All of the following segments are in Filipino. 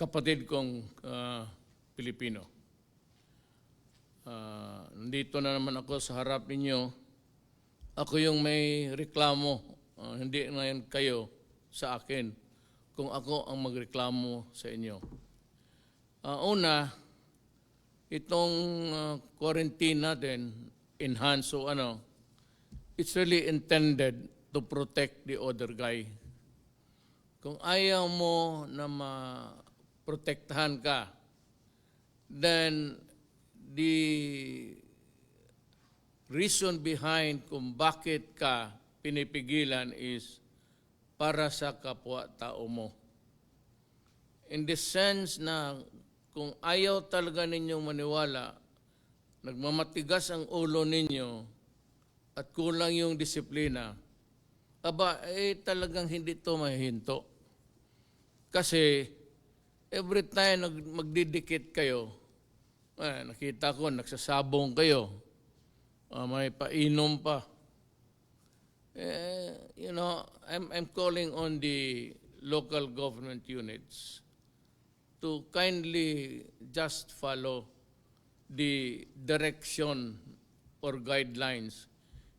kapatid kong Pilipino. Nandito na naman ako sa harap ninyo. Ako yung may reklamo, hindi ngayon kayo sa akin, kung ako ang magreklamo sa inyo. Una, itong quarantine natin, enhanced o it's really intended to protect the other guy. Kung ayaw mo na maprotektahan ka, then the reason behind kung bakit ka pinipigilan is para sa kapwa-tao mo. In the sense na kung ayaw talaga ninyong maniwala, nagmamatigas ang ulo ninyo at kulang yung disiplina, talagang hindi ito mahihinto. Kasi every time magdidikit kayo, nakita ko, nagsasabong kayo, may painom pa. I'm calling on the local government units to kindly just follow the direction or guidelines.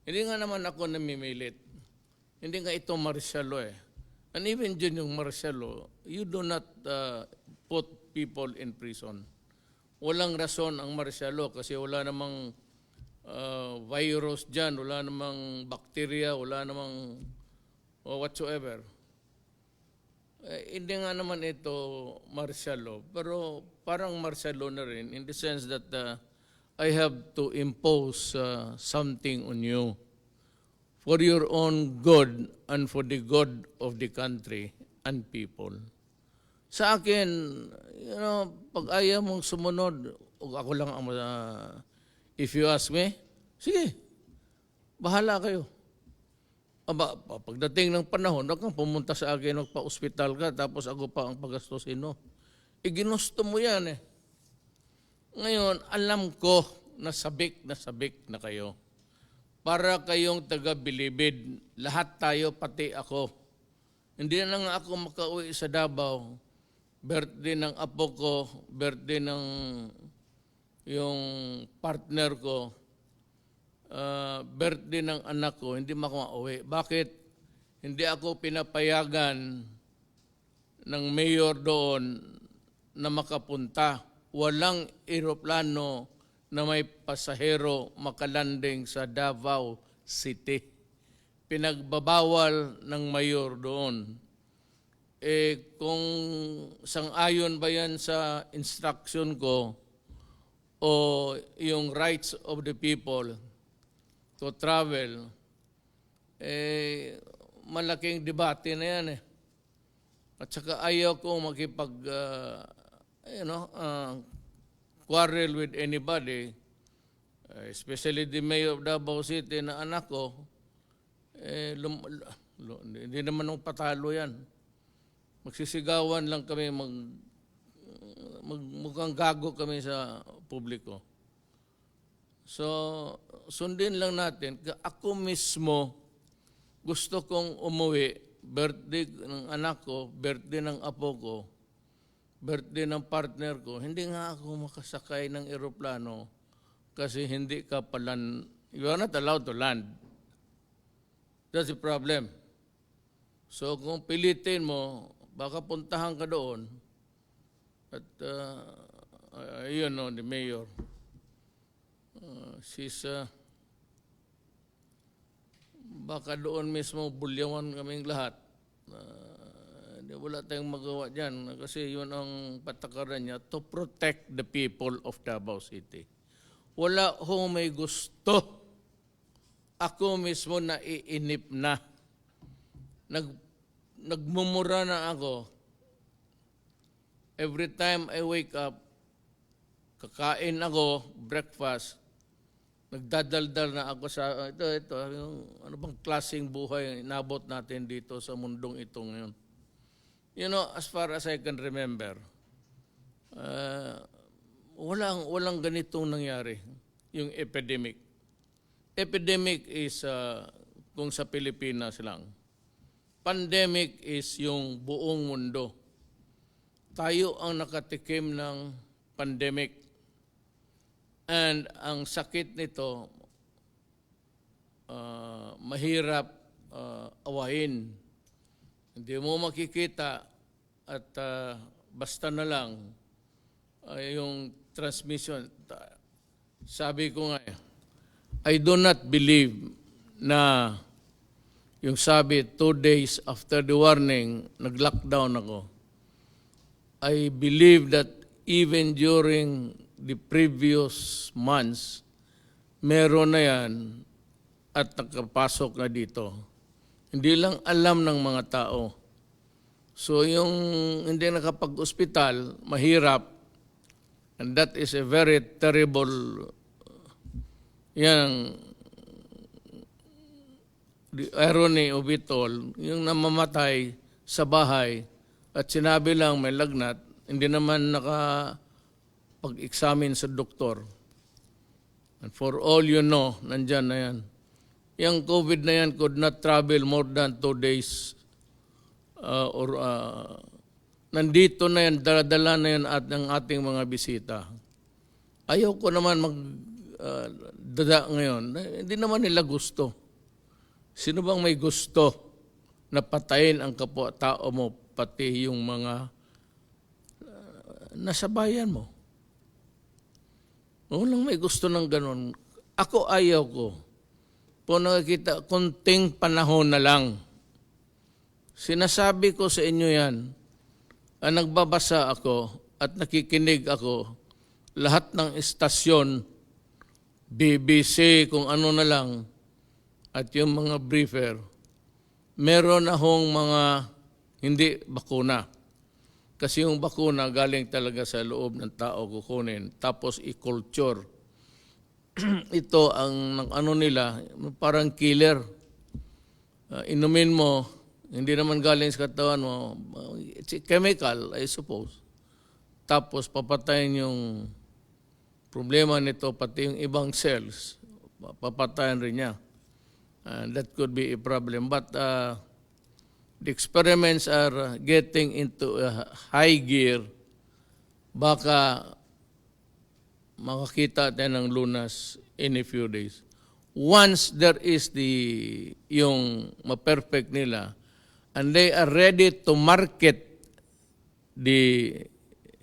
Hindi nga naman ako namimilit. Hindi nga ito martialo And even dyan yung martialo, you do not put people in prison. Walang rason ang martialo kasi wala namang virus dyan, wala namang bacteria, wala namang whatsoever. Hindi nga naman ito martialo, pero parang martialo na rin in the sense that I have to impose something on you for your own good and for the good of the country and people. Sa akin, pag ayaw mong sumunod, ako lang ang if you ask me, sige, bahala kayo. Pagdating ng panahon, huwag kang pumunta sa akin, magpa-ospital ka, tapos ako pa ang pagastusin mo. Ginusto mo yan Ngayon, alam ko na sabik na kayo. Para kayong taga-bilibid, lahat tayo, pati ako. Hindi na nga ako makauwi sa Davao. Birthday ng apo ko, birthday ng yung partner ko, birthday ng anak ko, hindi makauwi. Bakit? Hindi ako pinapayagan ng mayor doon na makapunta. Walang eroplano na may pasahero makalanding sa Davao City. Pinagbabawal ng mayor doon. Kung sang-ayon ba yan sa instruction ko o yung rights of the people to travel, malaking debate na yan At saka ayaw ko makipag quarrel with anybody, especially the mayor of Davao City na anak ko, hindi naman nung patalo yan. Magsisigawan lang kami, mukhang gago kami sa publiko. So, sundin lang natin. Ako mismo, gusto kong umuwi, birthday ng anak ko, birthday ng apo ko, birthday ng partner ko, hindi nga ako makasakay ng eroplano kasi hindi ka palan, you are not allowed to land. That's the problem. So kung pilitin mo, baka puntahan ka doon at the mayor, she's baka doon mismo bulyawan kaming lahat. Wala tayong magawa dyan kasi yun ang patakaran niya to protect the people of Davao City. Wala ho may gusto. Ako mismo naiinip na. Nagmumura na ako. Every time I wake up, kakain ako, breakfast, nagdadaldal na ako sa, ito, yung, ano bang klaseng buhay inabot natin dito sa mundong ito ngayon. As far as I can remember, walang ganitong nangyari, yung epidemic. Epidemic is kung sa Pilipinas lang. Pandemic is yung buong mundo. tayo ang nakatikim ng pandemic. And ang sakit nito, mahirap awahin. Hindi mo makikita at basta na lang yung transmission. Sabi ko nga, I do not believe na yung sabi 2 days after the warning, nag-lockdown ako. I believe that even during the previous months, meron na yan at nakapasok na dito. Hindi lang alam ng mga tao. So yung hindi nakapag-ospital, mahirap. And that is a very terrible, yan, the irony of it all, yung namamatay sa bahay at sinabi lang may lagnat, hindi naman nakapag-examine sa doktor. And for all you know, nandyan na yan. Yung COVID na yan could not travel more than 2 days nandito na yan, daladala na yan at ng ating mga bisita. Ayaw ko naman magdada ngayon. Hindi naman nila gusto. Sino bang may gusto na patayin ang kapwa-tao mo, pati yung mga nasa bayan mo? Walang may gusto ng ganun. Ako ayaw ko. Po nakikita, konting panahon na lang. Sinasabi ko sa inyo yan, nagbabasa ako at nakikinig ako, lahat ng istasyon, BBC, kung ano na lang, at yung mga briefer, meron akong mga hindi bakuna. Kasi yung bakuna galing talaga sa loob ng tao kukunin, tapos i-culture. Ito ang ano nila, parang killer. Inumin mo, hindi naman galing sa katawan mo, it's a chemical, I suppose. Tapos papatayin yung problema nito, pati yung ibang cells, papatayin rin niya. That could be a problem. But the experiments are getting into a high gear. Baka makakita tayo ng lunas in a few days. Once there is yung ma-perfect nila, and they are ready to market the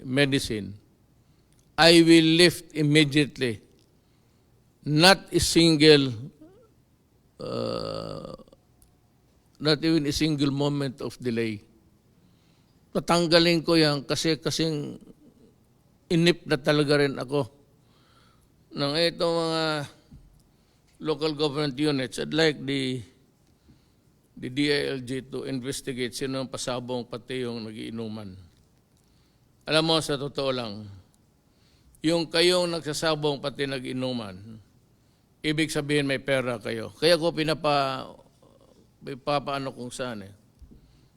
medicine, I will lift immediately. Not a single, not even a single moment of delay. Patanggalin ko yan kasing inip na talaga rin ako. Nang itong mga local government units, I'd like the DILG to investigate sino ang pasabong pati yung nagiinuman. Alam mo, sa totoo lang, yung kayong nagsasabong pati nagiinuman, ibig sabihin may pera kayo. Kaya ko papaano kung saan eh.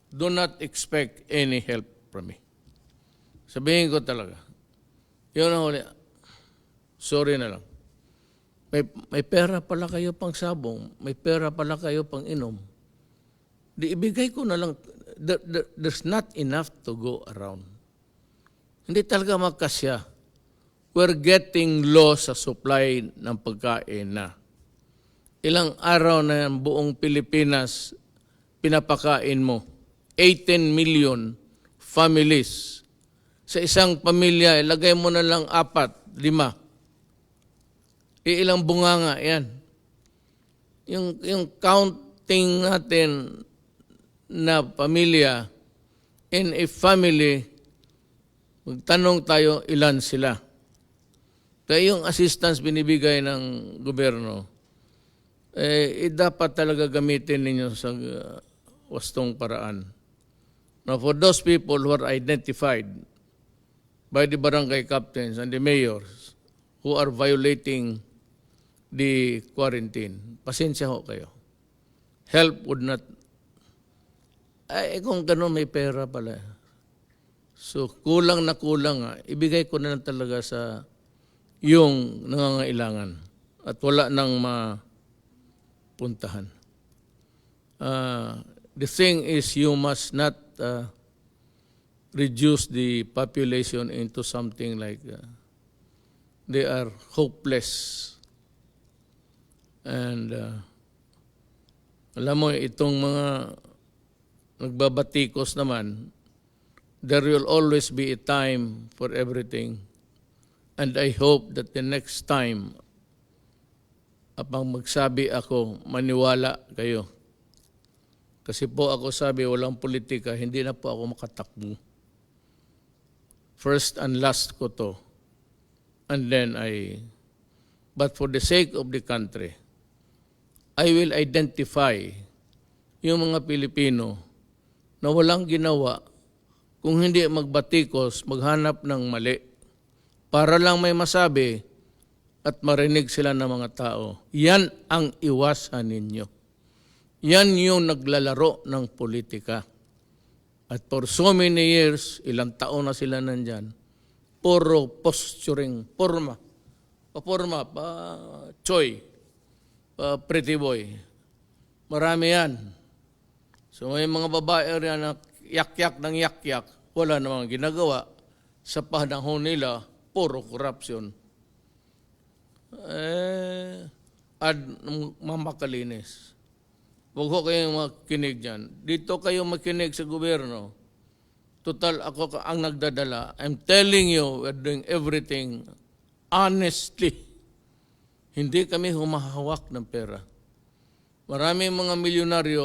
Do not expect any help from me. Sabihin ko talaga. Yun ang huli. Sorry na lang. May pera pala kayo pang sabong, may pera pala kayo pang inom. Di ibigay ko na lang, there's not enough to go around. Hindi talaga magkasya. We're getting low sa supply ng pagkain na. Ilang araw na yan, buong Pilipinas, pinapakain mo. 18 million families. Sa isang pamilya, ilagay mo na lang 4, 5. Ilang bunganga yan. Yung counting natin na pamilya, in a family, magtanong tayo ilan sila. Kaya yung assistance binibigay ng gobyerno, dapat talaga gamitin ninyo sa wastong paraan. Now, for those people who are identified by the barangay captains and the mayors who are violating the quarantine, pasensya ho kayo. Help would not. Kung gano'n may pera pala. So, kulang na kulang nga, ibigay ko na lang talaga sa yung nangangailangan at wala nang mapuntahan. The thing is, you must not reduce the population into something like they are hopeless. And alam mo, itong mga nagbabatikos naman, there will always be a time for everything. And I hope that the next time, apang magsabi ako, maniwala kayo. Kasi po ako sabi, walang politika, hindi na po ako makatakbo. First and last ko to. And then but for the sake of the country, I will identify yung mga Pilipino na walang ginawa kung hindi magbatikos, maghanap ng mali, para lang may masabi at marinig sila ng mga tao. Yan ang iwasan ninyo. Yan yung naglalaro ng politika. At for so many years, ilang taon na sila nandyan, puro posturing, porma, choy, pretty boy. Marami yan. So may mga babae rin na yak-yak ng yak-yak, wala namang ginagawa. Sa panahon nila, puro corruption. Mamakalinis. Huwag ko kayong makinig dyan. Dito kayo makinig sa gobyerno. Total, ako ang nagdadala. I'm telling you, we're doing everything honestly. Hindi kami humahawak ng pera. Maraming mga milyonaryo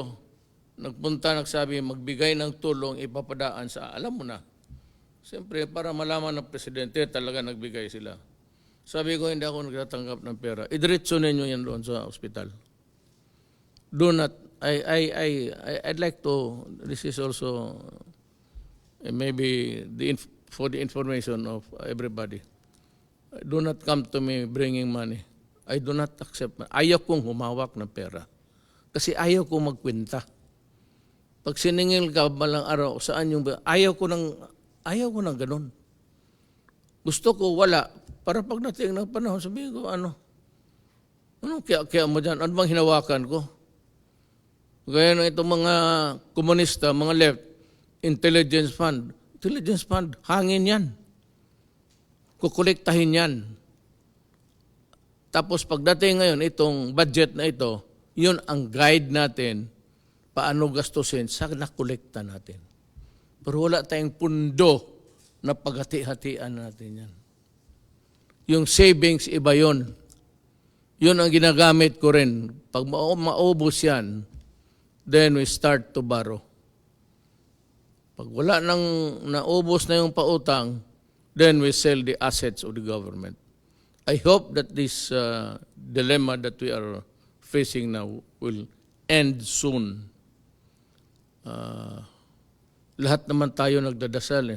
nagpunta, nagsabi, magbigay ng tulong, ipapadaan sa, alam mo na. Siyempre, para malaman ng presidente, talaga nagbigay sila. Sabi ko, hindi ako nagtatanggap ng pera. Idiretso ninyo yan doon sa ospital. Do not, I'd like to, this is also maybe for the information of everybody. Do not come to me bringing money. I do not accept. Ayaw kong humawak ng pera. Kasi ayaw kong magkwenta. Pag siningil ka balang araw, saan yung, ayaw ko ng ganun. Gusto ko wala. Para pagdating ng panahon, sabihin ko, ano kaya mo dyan? Ano bang hinawakan ko? Gaya ng itong mga komunista, mga left, intelligence fund. Intelligence fund, hangin yan. Kukolektahin yan. Tapos pagdating ngayon, itong budget na ito, yun ang guide natin paano gastusin sa nakolekta natin. Pero wala tayong pundo na paghati-hatian natin yan. Yung savings, iba yun. Yun ang ginagamit ko rin. Pag maubos yan, then we start to borrow. Pag wala nang naubos na yung pautang, then we sell the assets of the government. I hope that this dilemma that we are facing now will end soon. Lahat naman tayo nagdadasal.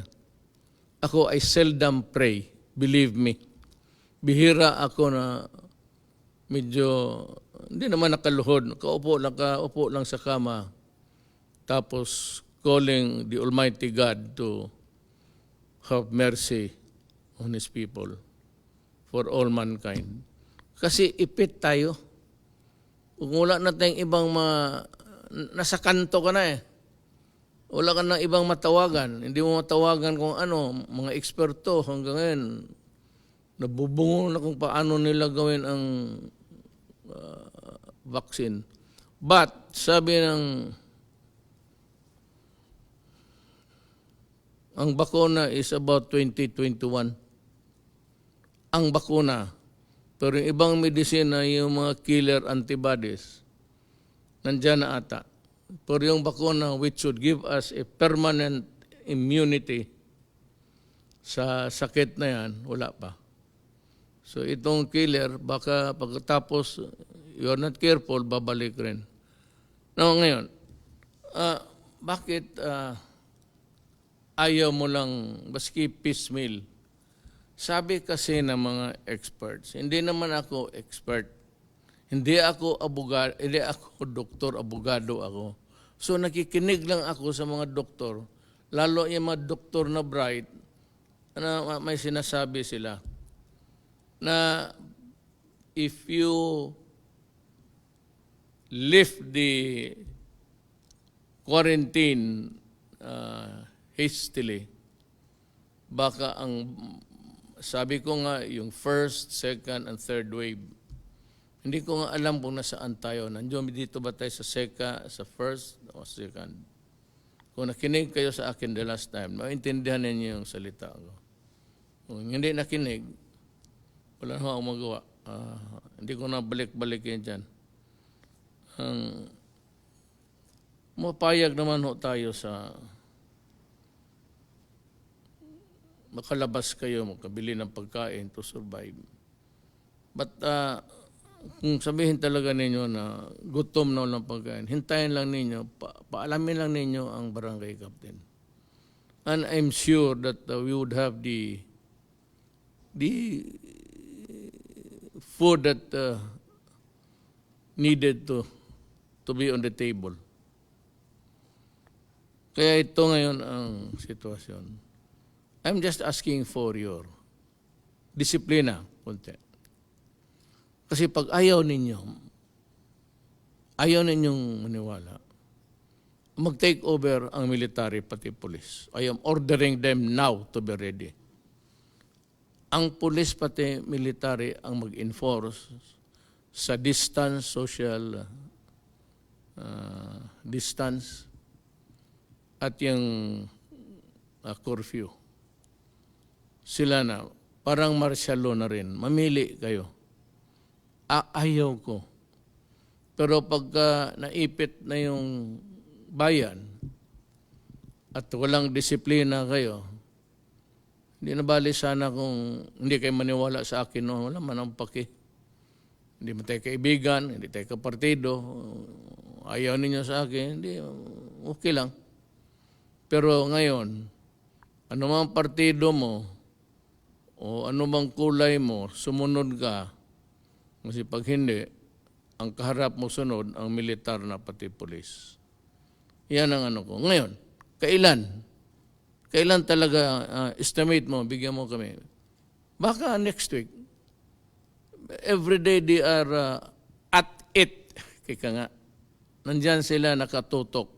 Ako, I seldom pray, believe me. Bihira ako na medyo, hindi naman nakaluhod, nakaupo lang sa kama, tapos calling the Almighty God to have mercy on His people for all mankind. Kasi ipit tayo. Kung wala na tayong ibang nasa kanto ka na eh. Wala ka na ibang matawagan. Hindi mo matawagan kung ano, mga eksperto hanggang ngayon. Nabubungo na kung paano nila gawin ang vaccine. But, sabi ang bakuna is about 2021. Ang bakuna. Pero yung ibang medisina, yung mga killer antibodies, nandyan na ata. Pero yung bakuna which should give us a permanent immunity sa sakit na yan, wala pa. So itong killer, baka pagkatapos, you are not careful, babalik rin. Now ngayon, bakit ayaw mo lang, baski piecemeal? Sabi kasi ng mga experts, hindi naman ako expert. Hindi ako abogado, hindi ako doktor, abogado ako. So nakikinig lang ako sa mga doktor, lalo yung mga doktor na bright, na may sinasabi sila, na if you lift the quarantine hastily, baka sabi ko nga, yung first, second, and third wave, hindi ko nga alam kung nasaan tayo. Nandiyo dito ba tayo sa first o second? Kung nakinig kayo sa akin the last time, maintindihan ninyo yung salita ko. Kung hindi nakinig, wala na akong magawa. Hindi ko na balik-balikin dyan. Mapayag naman ho tayo sa makalabas kayo, makabili ng pagkain to survive. But kung sabihin talaga ninyo na gutom na walang pagkain, hintayin lang ninyo, paalamin lang ninyo ang barangay captain. And I'm sure that we would have the food that needed to be on the table. Kaya ito ngayon ang sitwasyon. I'm just asking for your disiplina, konti. Kasi pag ayaw ninyong maniwala, mag-take over ang military pati police. I am ordering them now to be ready. Ang police pati military ang mag-enforce sa distance, social distance, at yung curfew. Sila na, parang martial law na rin. Mamili kayo. Ayaw ko. Pero pagka naipit na yung bayan at walang disiplina kayo, hindi na bali sana kung hindi kayo maniwala sa akin, no? Wala man ang paki. Hindi mo tayo kaibigan, hindi tayo kapartido, ayaw ninyo sa akin, hindi, okay lang. Pero ngayon, anumang partido mo o anumang kulay mo, sumunod ka. Kasi pag hindi, ang kaharap mo sunod, ang militar na pati polis. Yan ang ano ko. Ngayon, kailan talaga estimate mo, bigyan mo kami. Baka next week. Every day they are at it. Kaya nga, nandyan sila nakatutok.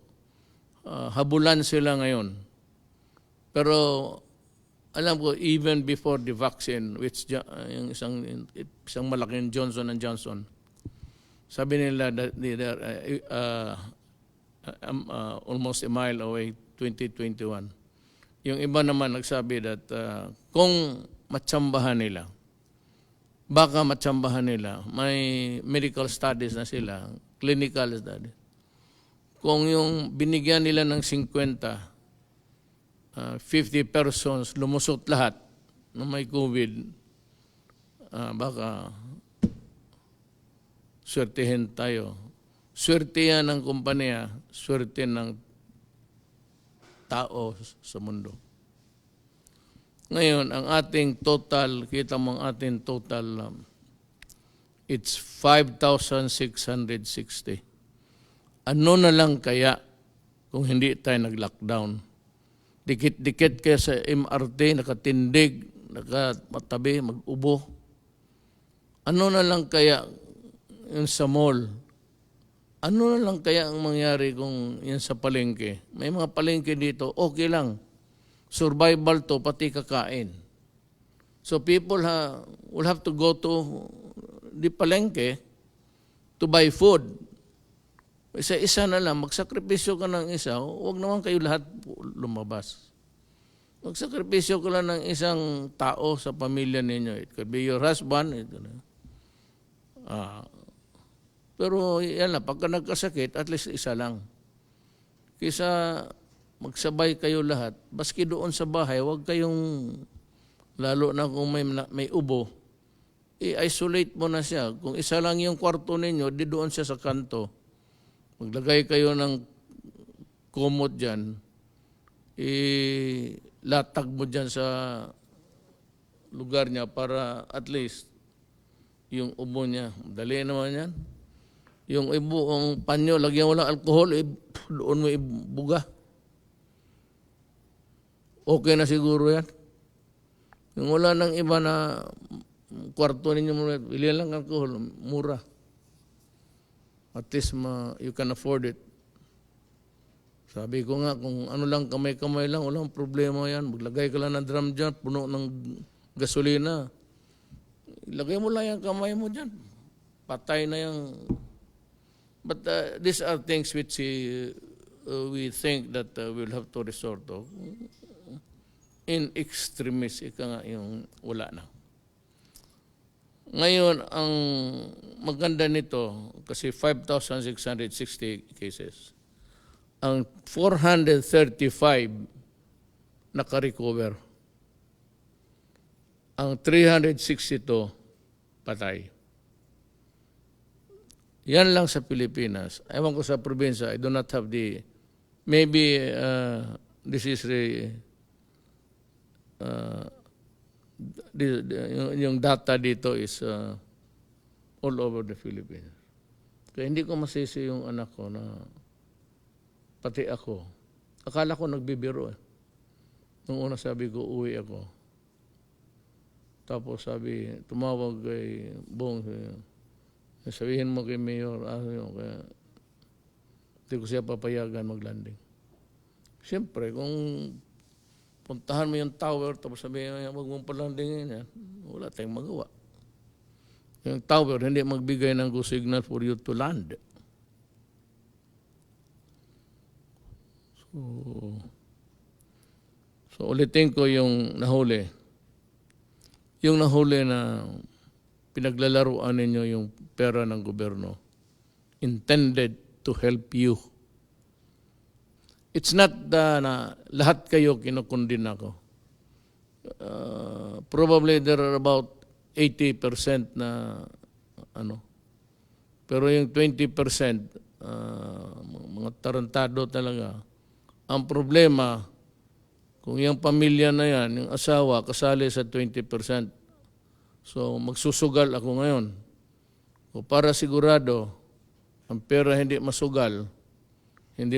Habulan sila ngayon. Pero alam ko, even before the vaccine, which yung isang malaking Johnson & Johnson, sabi nila that they are almost a mile away, 2021. Yung iba naman nagsabi that kung matsambahan nila, baka matsambahan nila, may medical studies na sila, clinical studies. Kung yung binigyan nila ng 50 persons, lumusot lahat na may COVID, baka swertihin tayo. Swerte yan ng kumpanya, swerte ng tao sa mundo. Ngayon, ang ating total, kita mo ang ating total, it's 5,660. Ano na lang kaya kung hindi tayo nag-lockdown? Dikit-dikit kaya sa MRT, nakatindig, nakamatabi, mag-ubo. Ano na lang kaya yung sa mall? Ano na lang kaya ang mangyari kung yan sa palengke? May mga palengke dito, okay lang. Survival to, pati kakain. So people will have to go to the palengke to buy food. Isa-isa na lang, magsakripisyo ka ng isa, huwag naman kayo lahat lumabas. Magsakripisyo ka lang ng isang tao sa pamilya ninyo. It could be your husband. Pero yan lang, pagka nagkasakit, at least isa lang. Kaysa magsabay kayo lahat, baski doon sa bahay, huwag kayong, lalo na kung may ubo, i-isolate mo na siya. Kung isa lang yung kwarto ninyo, di doon siya sa kanto. Maglagay kayo ng kumot dyan, ilatag mo dyan sa lugar niya para at least yung ubo niya. Dali naman yan. Yung ang panyo, lagyan mo lang alcohol, doon mo ibuga. Okay na siguro yan. Yung wala nang iba na kwarto ninyo, bilihan lang alcohol, mura. At least you can afford it. Sabi ko nga, kung ano lang, kamay-kamay lang, walang problema yan. Maglagay ka lang ng drum dyan, puno ng gasolina. Ilagay mo lang yung kamay mo dyan. Patay na yung... But these are things which we think that we'll have to resort to. In extremis, ika nga yung wala na. Ngayon, ang maganda nito, kasi 5,660 cases, ang 435 naka-recover. Ang 362 patay. Yan lang sa Pilipinas. Ewan ko sa probinsya, I do not have the, maybe this is yung data dito is all over the Philippines. Kaya hindi ko masisi yung anak ko na pati ako. Akala ko nagbibiro eh. Nung una sabi ko, uwi ako. Tapos sabi, tumawag kay Bong, sabihin mo kay Mayor, kaya hindi ko siya papayagan maglanding. Siyempre, kung puntahan mo yung tower, tapos sabihin, wag mong palandingin yan, wala tayong magawa. Yung tower, hindi magbigay ng go signal for you to land. So ulitin ko yung nahuli. Yung nahuli na pinaglalaruan ninyo yung pera ng gobyerno intended to help you. It's not na lahat kayo kinukundin ako. Probably there are about 80% na ano. Pero yung 20%, mga tarantado talaga. Ang problema, kung yung pamilya na yan, yung asawa, kasali sa 20%. So, magsusugal ako ngayon. O para sigurado, ang pera hindi masugal, hindi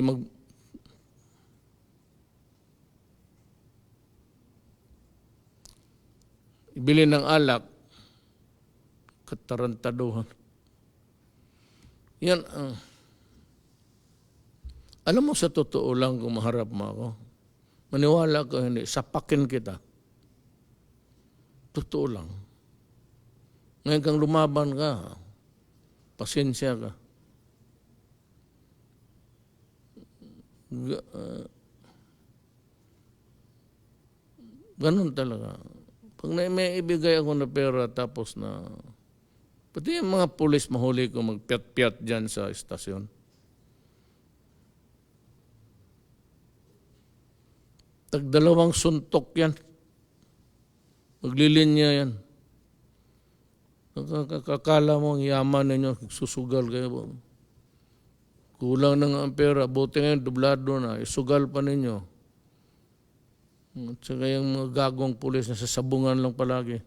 ibili ng alak, katarantaduhan. Yan, alam mo sa totoo lang kung maharap mo ako, maniwala ka hindi, sapakin kita. Totoo lang. Ngayon kang lumaban ka, pasensya ka. Ganun talaga. Pag may ibigay ako na pera tapos na, pati yung mga pulis mahuli ko magpiat-piat dyan sa estasyon. Tagdalawang suntok yan. Maglilinya yan. Kakala mo ang yaman ninyo, susugal kayo. Kulang na nga ang pera, buti ngayon, dublado na, isugal pa ninyo. At saka yung mga gagong pulis na sasabungan lang palagi.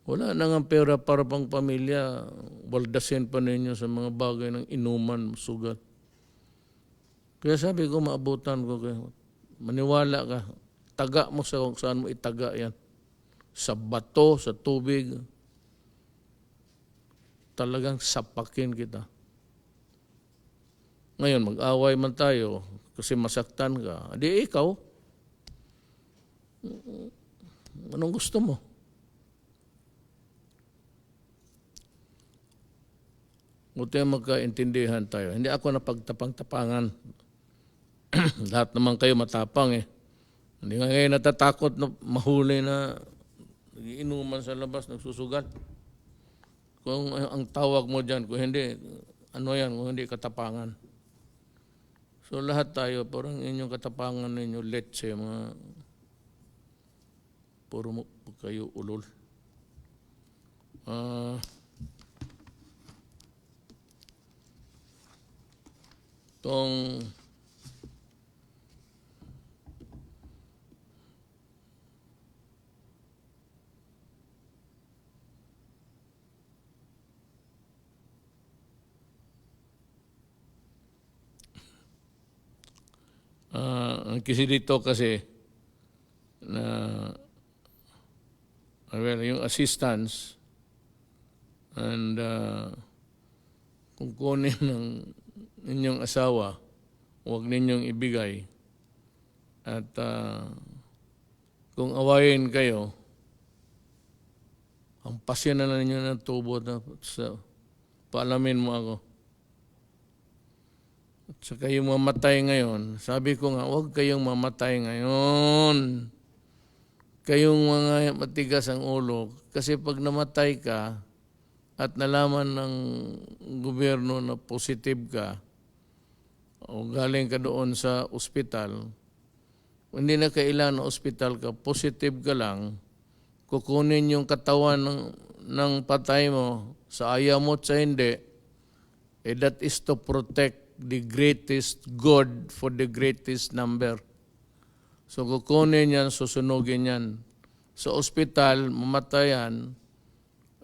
Wala na nga pera para pang pamilya, waldasin pa ninyo sa mga bagay ng inuman, sugal. Kaya sabi ko, maabutan ko kayo. Maniwala ka. Taga mo sa kung saan mo itaga yan. Sa bato, sa tubig. Talagang sapakin kita. Ngayon, mag-away man tayo kasi masaktan ka. Di ikaw. Anong gusto mo? Buti magkaintindihan tayo. Hindi ako napagtapang-tapangan. Lahat naman kayo matapang eh. Hindi nga kayo natatakot na mahuli na inuman sa labas, nagsusugat. Kung ang tawag mo dyan, kung hindi, ano yan, kung hindi katapangan. So lahat tayo, parang inyong katapangan ninyo, letse, mga puro mo kayo ulol. Tong kasi dito kasi na yung assistance and kung kunin ng inyong asawa, huwag ninyong ibigay. At kung awayin kayo, ang pasyon na ninyo ng tubo na paalamin mo ako. At saka yung mamatay ngayon, sabi ko nga, huwag kayong mamatay ngayon. Kayong mga matigas ang ulo. Kasi pag namatay ka at nalaman ng gobyerno na positive ka o galing ka doon sa ospital, hindi na kailangan na ospital ka, positive ka lang, kukunin yung katawan ng patay mo sa ayaw mo at sa hindi, that is to protect the greatest good for the greatest number. So kukunin yan, susunugin yan. Sa ospital, mamatayan,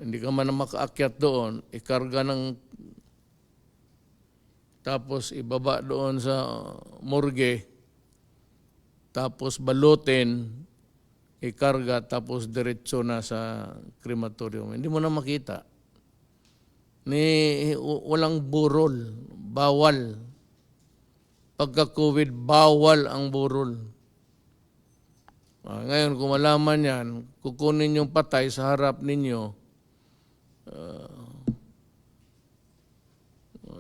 hindi ka man makaakyat doon, ikarga ng, tapos ibaba doon sa morgue, tapos balutin, ikarga, tapos diretso na sa crematorium. Hindi mo na makita. Walang burol, bawal. Pagka-COVID, bawal ang burol. Ngayon, kung malaman yan, kukunin yung patay sa harap ninyo,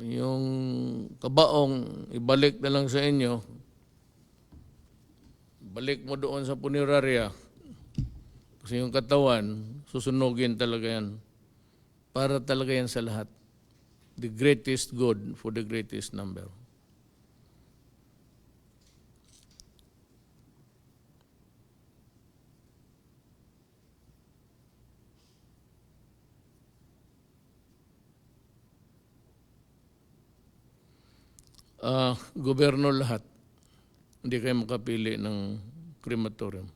yung kabaong, ibalik na lang sa inyo, balik mo doon sa punerarya, kasi yung katawan, susunugin talaga yan. Para talaga yan sa lahat. The greatest good for the greatest number. Gobyerno lahat. Hindi kayo makapili ng crematorium.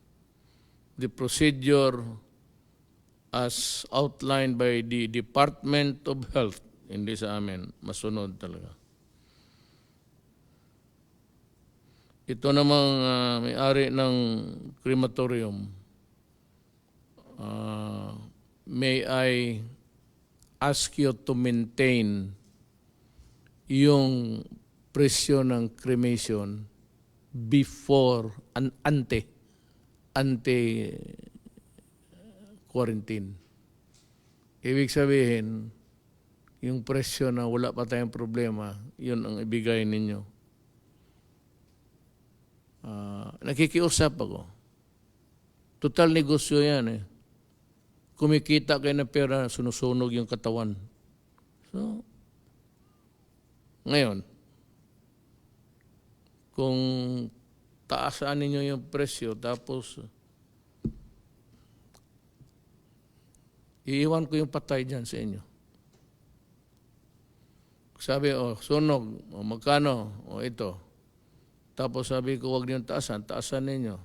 The procedure as outlined by the Department of Health, hindi sa amin, masunod talaga. Ito namang may-ari ng crematorium, may I ask you to maintain yung presyo ng cremation before, ante-quarantine. Ibig sabihin, yung presyo na wala pa tayong problema, yun ang ibigay ninyo. Nakikiusap ako. Total negosyo yan eh. Kumikita kayo ng pera, sunusunog yung katawan. So, ngayon, kung taasan ninyo yung presyo, tapos iiwan ko yung patay dyan sa inyo. Sabi, sunog, magkano, ito. Tapos sabi ko, huwag niyong taasan ninyo.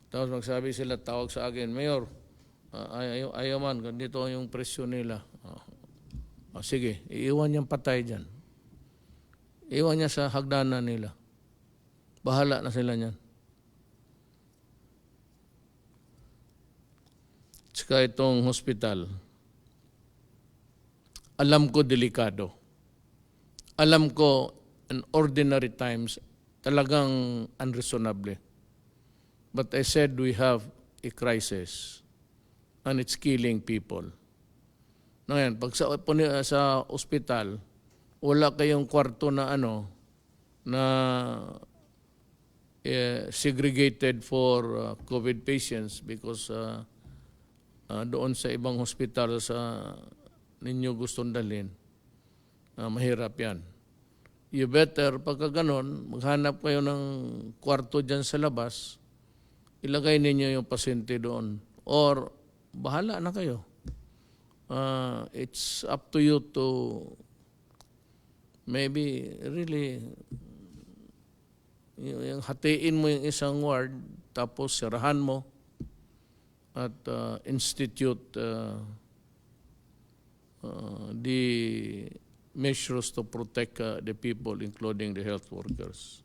Tapos magsabi sila, tawag sa akin, Mayor, ayaw man, dito yung presyo nila. Sige, iiwan yung patay dyan. Iwan niya sa hagdanan nila. Bahala na sila niyan. Tsaka itong hospital, alam ko delikado. Alam ko in ordinary times, talagang unreasonable. But I said we have a crisis and it's killing people. Ngayon, pag sa ospital, wala kayong kwarto na segregated for COVID patients because doon sa ibang hospital sa ninyo gustong dalhin, mahirap yan. You better, pagka ganon, maghanap kayo ng kwarto dyan sa labas, ilagay ninyo yung pasyente doon. Or, bahala na kayo. It's up to you to maybe really yung hatiin mo yung isang ward, tapos sirahan mo at institute the measures to protect the people, including the health workers.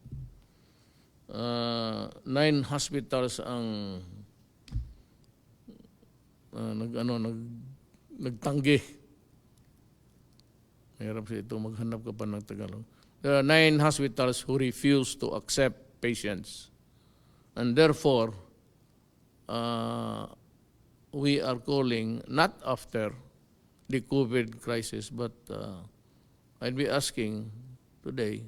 9 hospitals ang nagtanggi. Mahirap siya ito, maghanap ka pa ng Tagalog. There are 9 hospitals who refuse to accept patients. And therefore, we are calling, not after the COVID crisis, but I'd be asking today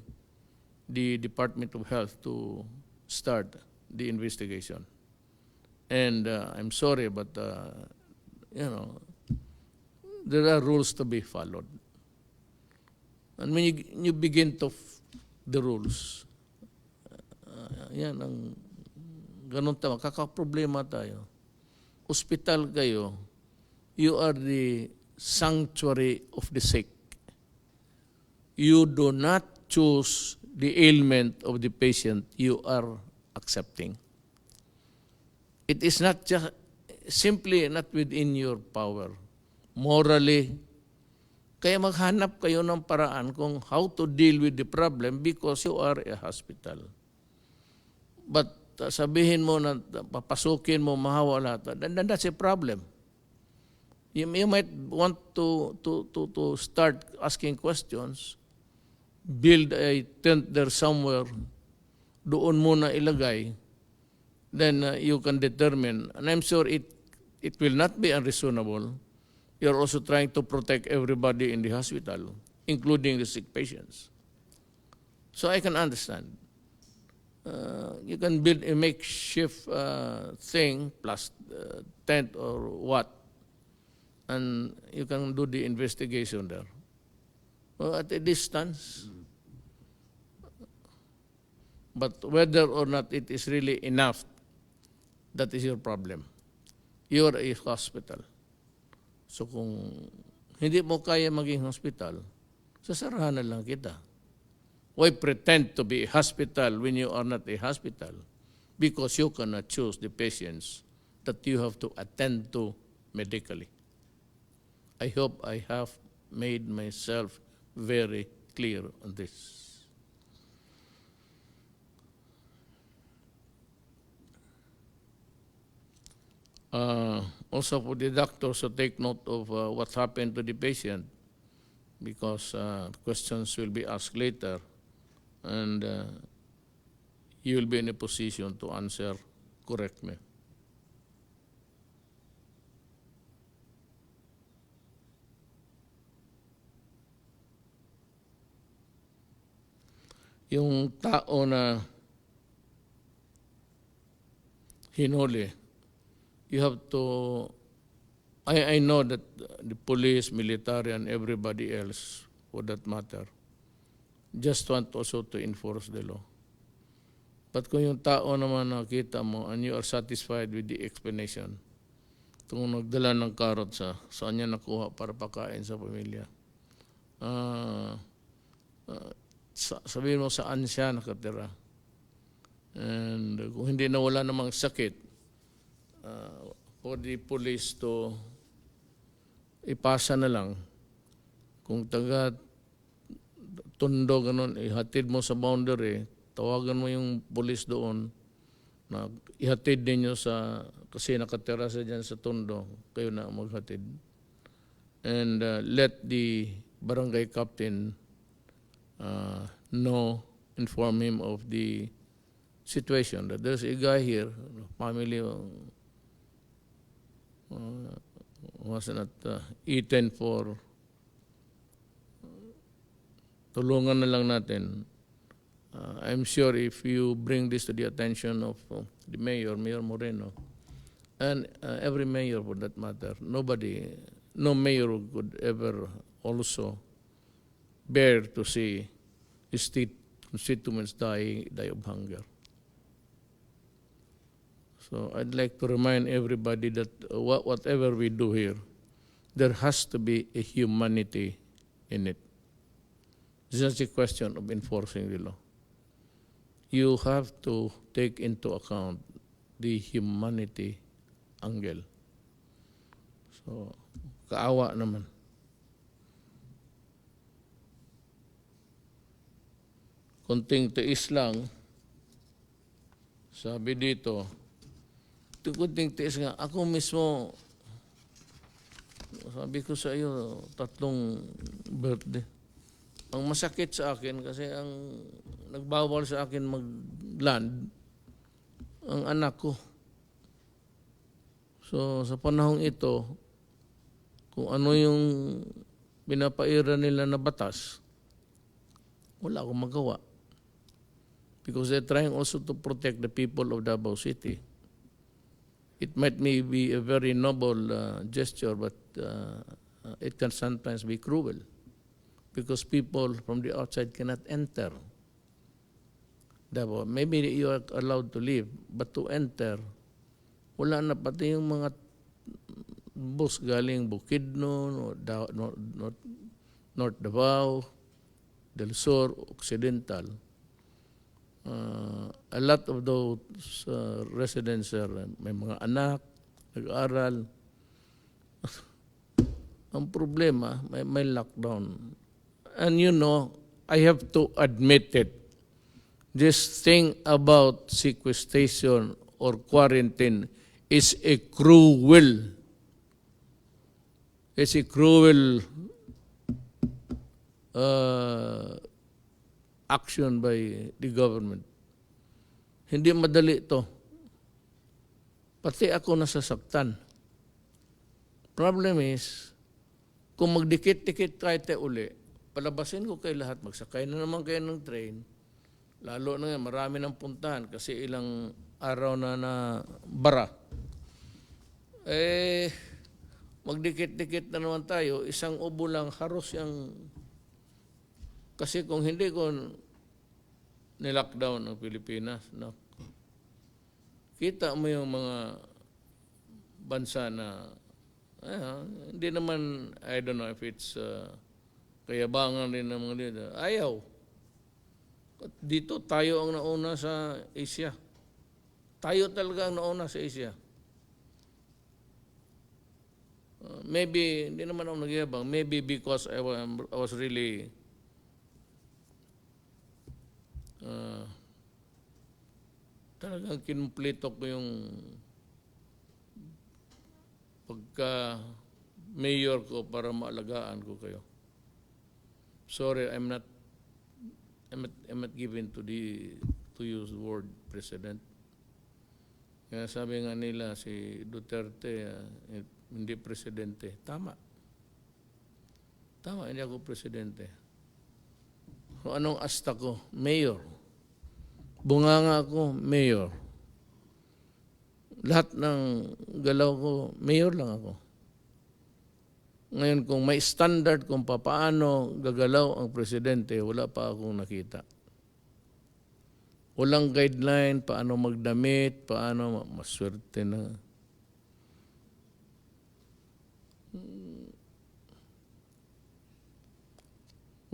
the Department of Health to start the investigation. And I'm sorry, but you know, there are rules to be followed. And when you begin to the rules, yan ang ganun tama, kakaproblema tayo. Hospital kayo, you are the sanctuary of the sick. You do not choose the ailment of the patient you are accepting. It is not just simply not within your power. Morally, kaya maghanap kayo ng paraan kung how to deal with the problem because you are a hospital. But sabihin mo na papasukin mo, mahawala, then that's a problem. You might want to start asking questions, build a tent there somewhere, doon muna ilagay, then you can determine. And I'm sure it will not be unreasonable. You're also trying to protect everybody in the hospital, including the sick patients. So I can understand. You can build a makeshift thing plus tent or what, and you can do the investigation there. Well, at a distance. But whether or not it is really enough, that is your problem. You are a hospital. So kung hindi mo kaya maging hospital, sasarahan na lang kita. Why pretend to be a hospital when you are not a hospital? Because you cannot choose the patients that you have to attend to medically. I hope I have made myself very clear on this. Also for the doctors to take note of what happened to the patient, because questions will be asked later, and you will be in a position to answer correctly. Yung tao na hinuli, you have to, I know that the police, military, and everybody else, for that matter, just want also to enforce the law. But kung yung tao naman nakita mo and you are satisfied with the explanation, kung nagdala ng carrot saan niya nakuha para pakain sa pamilya, sabihin mo saan siya nakatira. And kung hindi na wala namang sakit, for the police to ipasa na lang. Kung taga Tondo, ganun, ihatid mo sa boundary, tawagan mo yung police doon, na ihatid ninyo kasi nakatira sa dyan sa Tondo, kayo na maghatid. And let the barangay captain inform him of the situation, that there's a guy here, family was not eaten for, tulungan na lang natin. I'm sure if you bring this to the attention of the mayor, Mayor Moreno, and every mayor for that matter, no mayor could ever also bear to see his constituents die of hunger. So I'd like to remind everybody that whatever we do here, there has to be a humanity in it. It's just a question of enforcing the law. You have to take into account the humanity angle. So, kaawa naman. Konting tiis lang, sabi dito, kunting tiis nga, ako mismo, sabi ko sa iyo, 3 birthday. Ang masakit sa akin kasi ang nagbawal sa akin mag-land, ang anak ko. So sa panahong ito, kung ano yung pinapaira nila na batas, wala akong magawa. Because they're trying also to protect the people of Davao City. It might be a very noble gesture, but it can sometimes be cruel. Because people from the outside cannot enter Davao. Maybe you are allowed to leave, but to enter, wala na pati yung mga bus galing Bukidnon, North Davao, Del Sur, Occidental. A lot of those residents may mga anak, nag-aaral. Ang problema, may lockdown. And you know, I have to admit it. This thing about sequestration or quarantine is a cruel. It's a cruel action by the government. Hindi madali ito. Pati ako nasasaktan. Problem is, kung magdikit-dikit tayo uli, palabasin ko kayo lahat, magsakay na naman kayo ng train, lalo na nga, marami ng puntahan kasi ilang araw na bara. Magdikit-dikit na naman tayo, isang ubo lang, haros yung... Kasi kung hindi ko nilockdown ang Pilipinas, no? Kita mo yung mga bansa na, hindi naman, I don't know if it's... kayabangan rin ng mga leader. Ayaw. Dito tayo ang nauna sa Asia. Tayo talaga ang nauna sa Asia. Maybe, hindi naman ako nagyabang, maybe because I was really talagang kinumpleto ko yung pagka mayor ko para maalagaan ko kayo. Sorry, I'm not given to use the word president. Kaya sabi nga nila si Duterte hindi presidente. Tama. Tama, hindi ako presidente. So anong asta ko? Mayor. Bunganga ko, mayor. Lahat ng galaw ko, mayor lang ako. Ngayon, kung may standard kung paano gagalaw ang presidente, wala pa akong nakita. Walang guideline, paano magdamit, paano maswerte na.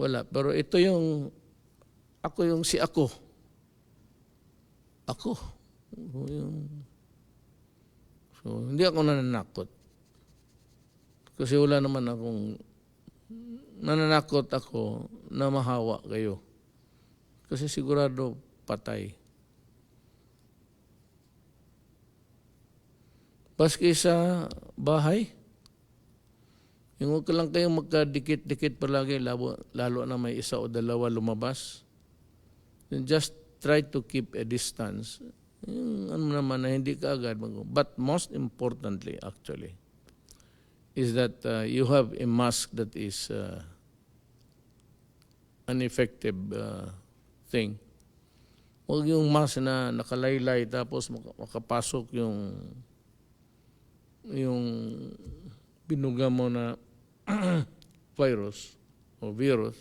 Wala. Pero ito yung, si ako. Ako. So, hindi ako nananakot. Kasi wala naman akong, nananakot ako na mahawa kayo. Kasi sigurado patay. Paski sa bahay, yung huwag ka lang kayong magkadikit-dikit palagi, lalo na may isa o dalawa lumabas. And just try to keep a distance. Yung ano naman na hindi ka agad mag-go. But most importantly, actually, is that you have a mask that is an effective thing. Huwag yung mask na nakalaylay tapos makapasok yung binuga mo na virus o virus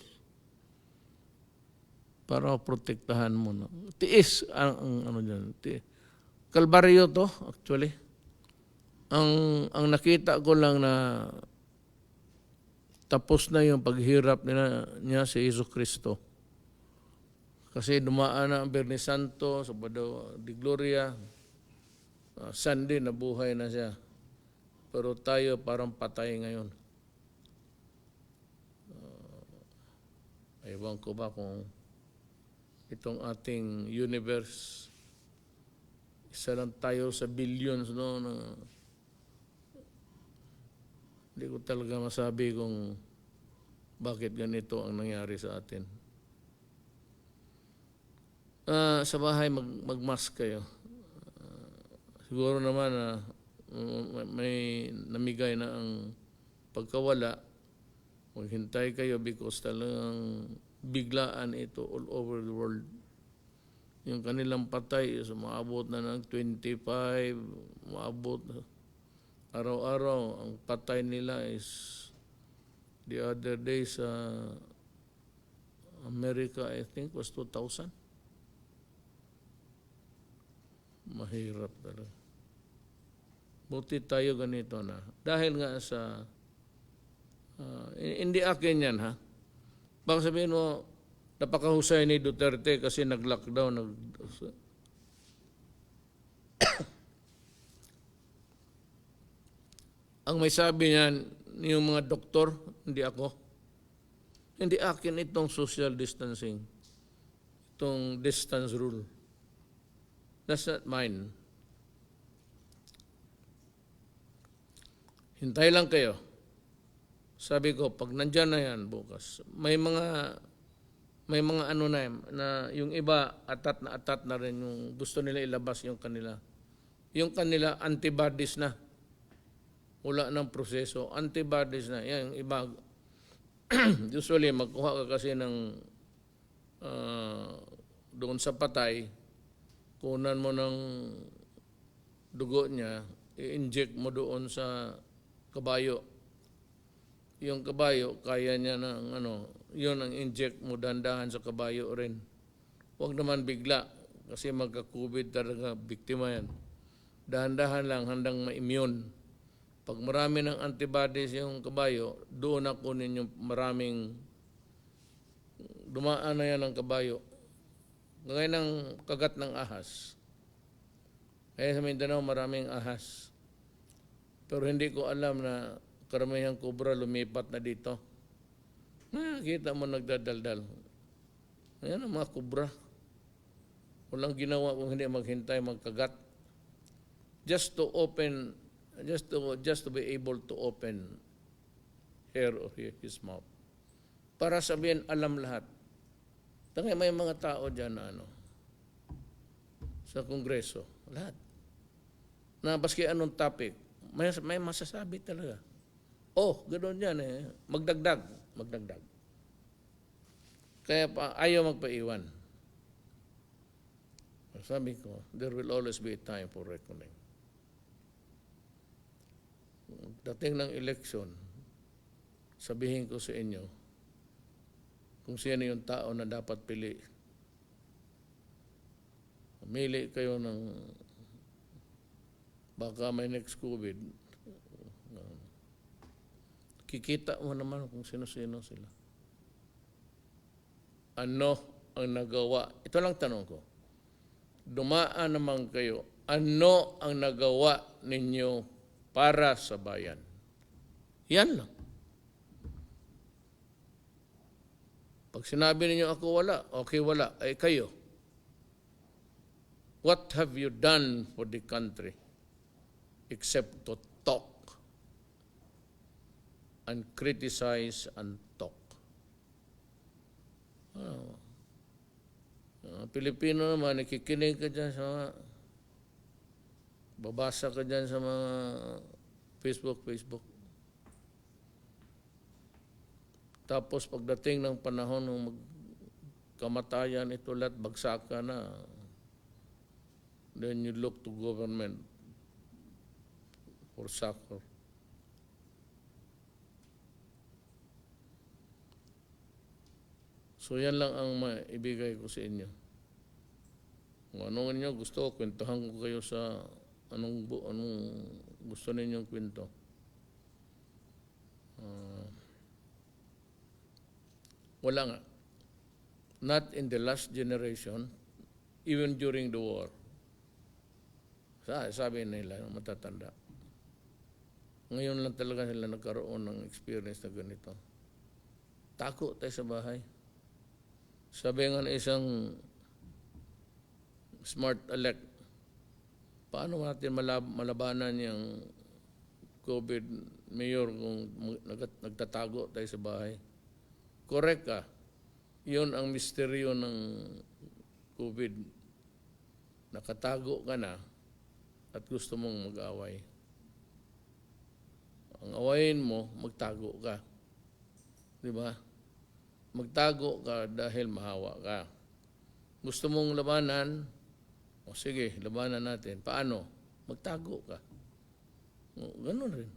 para protektahan mo. No? Tiis ang ano dyan. Kalbaryo to, actually. Ang nakita ko lang na tapos na yung paghirap niya si Yesu Cristo. Kasi dumaan na ang Biyernes Santo, Sabado de Gloria, Sunday nabuhay na siya. Pero tayo parang patay ngayon. Ewan ko ba kung itong ating universe, isa lang tayo sa billions, no? Hindi ko talaga masabi kung bakit ganito ang nangyari sa atin. Sa bahay, mag-mask kayo. Siguro naman na may namigay na ang pagkawala. Maghintay kayo because talagang biglaan ito all over the world. Yung kanilang patay is maabot na ng 25, maabot araw-araw. Ang patay nila is the other day sa America, I think, was 2,000. Mahirap talaga. Buti tayo ganito na. Dahil nga sa, hindi akin yan ha. Baka sabihin mo, napakahusay ni Duterte kasi nag-lockdown. Ang may sabi niyan, yung mga doktor, hindi ako. Hindi akin itong social distancing. Itong distance rule. That's not mine. Hintay lang kayo. Sabi ko, pag nandyan na yan bukas, may mga ano na yung iba atat na rin yung gusto nila ilabas yung kanila antibodies na. Wala ng proseso, antibodies na. Yan, yung iba, usually magkuha ka kasi ng doon sa patay, kunan mo ng dugo niya, i-inject mo doon sa kabayo. Yung kabayo, kaya niya ng yun ang inject mo dandahan sa kabayo rin. Huwag naman bigla, kasi magka-COVID talaga, biktima yan. Dahan-dahan lang, handang ma-immune. Pag marami ng antibodies yung kabayo, doon na kunin yung maraming, dumaan na yan ang kabayo. Ngayon ng kagat ng ahas. Kaya sa Mindanao maraming ahas. Pero hindi ko alam na karamihang kubra lumipat na dito. Nakita mo nagdadaldal. Ayan ang mga kubra. Walang ginawa kung hindi maghintay, magkagat. Just to be able to open her or his mouth. Para sabihin, alam lahat. Tangay may mga tao dyan na sa Kongreso, lahat. Na baski anong topic, may masasabi talaga. Ganoon yan eh. Magdagdag. Kaya ayaw magpaiwan. Sabi ko, there will always be a time for reckoning. Dating ng election, sabihin ko sa inyo, kung sino yung tao na dapat pili. Pumili kayo ng baka may next COVID. Kikita mo naman kung sino-sino sila. Ano ang nagawa? Ito lang tanong ko. Dumaan naman kayo. Ano ang nagawa ninyo para sa bayan? Yan lang. Pag sinabi ninyo ako wala, okay wala, ay kayo. What have you done for the country except to talk and criticize and talk? Pilipino naman, nakikinig ka dyan sa mga, babasa ka dyan sa mga Facebook. Tapos pagdating ng panahon ng kamatayan, ito lahat bagsak ka na. Then you look to government for succor. So yan lang ang maibigay ko sa inyo. Kung ano ninyo gusto, kwentuhan ko kayo sa anong gusto ninyong kwento. Wala nga. Not in the last generation, even during the war. Sabi nila, matatanda. Ngayon lang talaga sila nagkaroon ng experience na ganito. Tako tayo sa bahay. Sabi nga na isang smart elect, paano natin malabanan yung COVID, Mayor, kung nagtatago tayo sa bahay? correct ka. Yun ang misteryo ng COVID. Nakatago ka na at gusto mong mag-away. Ang awayin mo, magtago ka. Di ba? Magtago ka dahil mahawa ka. Gusto mong labanan, o sige, labanan natin. Paano? Magtago ka. O, ganun rin.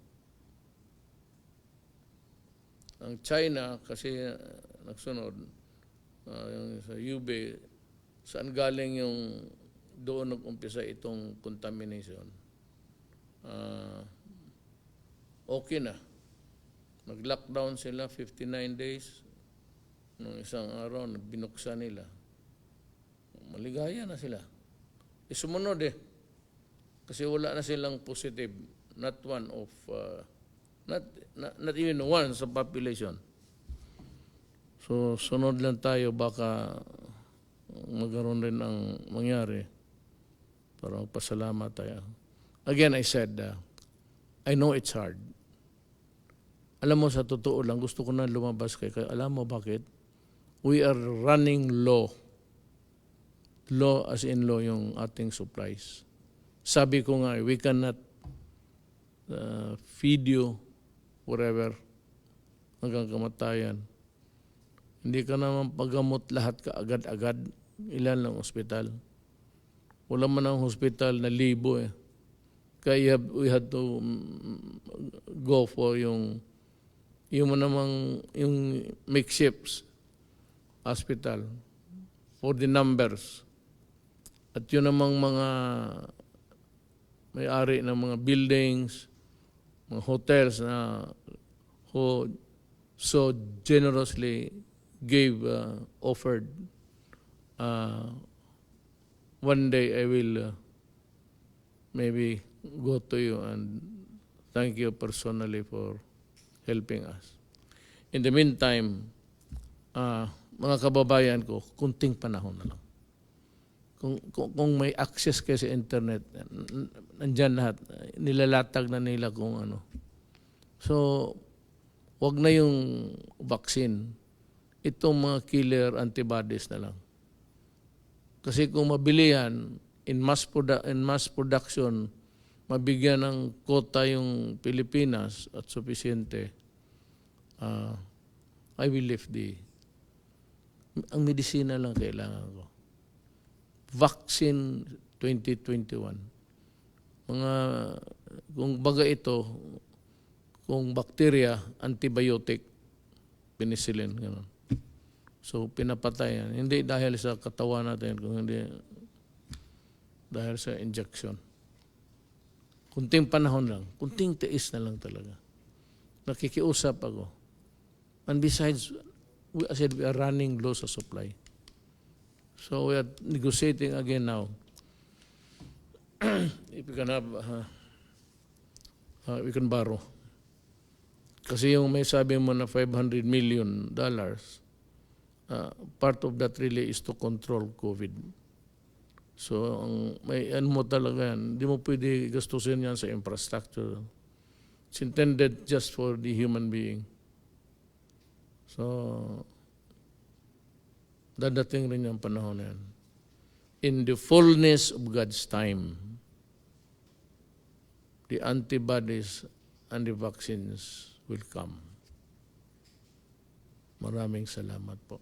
Ang China, kasi nagsunod, yung sa UB, saan galing yung doon nag-umpisa itong contamination? Okay na. Nag-lockdown sila 59 days. Nung isang araw, binuksan nila. Maligaya na sila. Sumunod eh. Kasi wala na silang positive. Not one of, not even one sa population. So, sunod lang tayo, baka magkaroon rin ang mangyari para magpasalamat tayo. Again, I said, I know it's hard. Alam mo, sa totoo lang, gusto ko na lumabas kay. Alam mo bakit? We are running low. Low as in low yung ating supplies. Sabi ko nga, we cannot feed you wherever hanggang kamatayan. Hindi ka naman paggamot lahat ka agad-agad. Ilan lang ospital. Wala man ang hospital na libo eh. Kaya we had to go for yung makeshift hospital for the numbers. At yun namang mga may-ari ng mga buildings, mga hotels na who so generously offered. One day I will maybe go to you and thank you personally for helping us. In the meantime, mga kababayan ko, kunting panahon na lang. Kung may access kayo sa internet, nandyan lahat, nilalatag na nila kung ano. So, wag na yung vaccine. Itong mga killer antibodies na lang. Kasi kung mabili yan, in mass production, mabigyan ng quota yung Pilipinas at sufisyente, I will lift ang medisina lang kailangan ko. Vaccine 2021. Kung baga ito, kung bacteria, antibiotic, penicillin, gano'n. So, pinapatay yan. Hindi dahil sa katawan natin, kung hindi dahil sa injection. Kunting panahon lang. Kunting tiis na lang talaga. Nakikiusap ako. And besides, I said we are running low sa supply. So we are negotiating again now. If we can have, we can borrow. Kasi yung may sabi mo na $500 million, part of that really is to control COVID. So, may ano mo talaga yan. Hindi mo pwede gastusin yan sa infrastructure. It's intended just for the human being. So, dadating rin yung panahon na yan. In the fullness of God's time, the antibodies and the vaccines will come. Maraming salamat po.